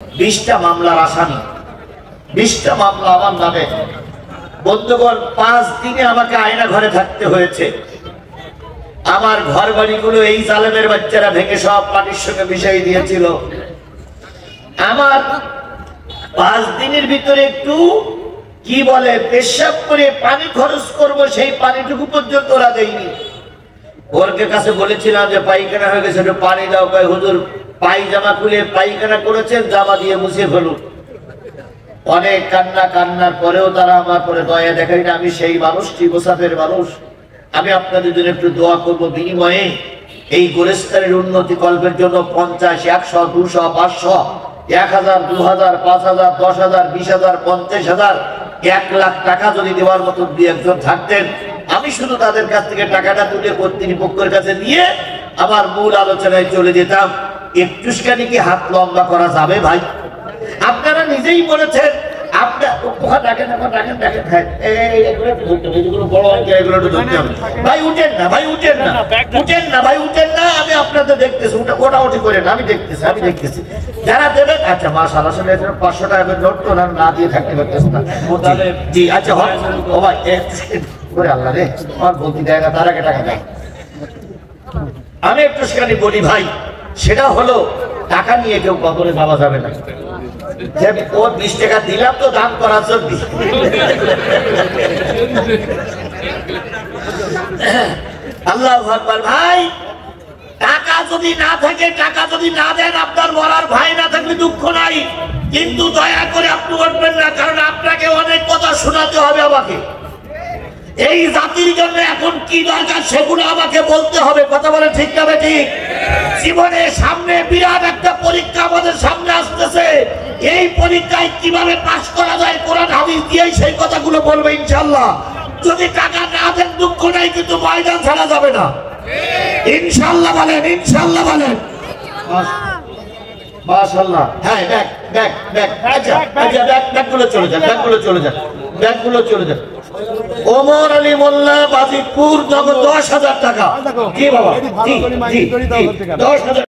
20টা মামলার আসামি, 20টা মামলা আমার নামে। বন্ধুগণ, 5 দিনে আমাকে আয়না ঘরে থাকতে হয়েছে। আমার ঘর বাড়িগুলো এই জালেমের বাচ্চারা ভেঙে সব পানির সঙ্গে মিশিয়ে দিয়েছিল। আমার 5 দিনের ভিতরে একটু কি বলে পেশাব করে পানি খরচ করব, সেই পানিটুকু পর্যন্ত ওরা দেয়নি। ওরকের কাছে বলেছিলাম যে পায়খানা হয়ে গেছে, একটু পানি দাও। কয় হুজুর পায়জামা খুলে পায়খানা করেছেন, জামা দিয়ে মুছে ফেলুন। অনেক কান্নার পরেও তারা আমার পরে দয়া দেখায় না। আমি সেই মানুষটি, মুসাফের মানুষ। আমি আপনাদের জন্য একটু দোয়া করব, বিনিময়ে এই গোরস্থানের উন্নতি কল্পের জন্য 50, 100, 200, 500, 1000, 2000, 5000, 10000, 20000, 50000, 1 লাখ টাকা যদি দেওয়ার মতো 2-1 জন থাকতেন, আমি শুধু তাদের কাছ থেকে টাকাটা তুলে কর্তৃপক্ষের কাছে দিয়ে আমার মূল আলোচনায় চলে যেতাম। একটুখানি কি হাত লম্বা করা যাবে ভাই? আপনারা নিজেই বলেছেন, ভাই উঠেন না, ভাই উঠেন না, উঠেন না, ভাই উঠেন না। আমি আপনাদের দেখতেছি, ওটা করেন, আমি দেখতেছি যারা দেবেন। আচ্ছা মাশাআল্লাহ, 500 টাকা করে নোট তো না দিয়ে থাকতে পারতেছে না। জি আচ্ছা, ও ভাই করে আল্লাহ রে, আমার বলতে দেয় না, তার আগে টাকা দেয়। আমি একটুখানি বলি ভাই, সেটা হলো টাকা নিয়ে কেউ কবরে যাওয়া যাবে না। ও 20 টাকা দিলাম তো দান করার জন্য। আল্লাহু আকবার। ভাই টাকা যদি না থাকে, টাকা যদি না দেন, আপনার মরার ভাই না থাকলে দুঃখ নাই, কিন্তু দয়া করে আপনি উঠবেন না, কারণ আপনাকে অনেক কথা শোনাতে হবে আমাকে। এই জাতির জন্য এখন কি দরকার সেগুলো আমাকে বলতে হবে। কথা বলে ঠিক না ঠিক? জীবনের সামনে বিরাট একটা পরীক্ষা আমাদের সামনে আসতেছে। এই পরীক্ষায় কিভাবে পাস করা যায়, কোরআন হাদিস দিয়ে সেই কথাগুলো বলবো ইনশাআল্লাহ। যদি টাকা না দেন দুঃখ নাই, কিন্তু ময়দান ছাড়া যাবে না। ইনশাআল্লাহ বলেন, ইনশাআল্লাহ বলেন। মাশাআল্লাহ। হ্যাঁ, ব্যাগ আচ্ছা ব্যাগগুলো চলে যান, ব্যাগগুলো চলে যান। ওমর আলী মোল্লা, বাজিতপুর, নগদ 10,000 টাকা। জি বাবা, জি 10,000।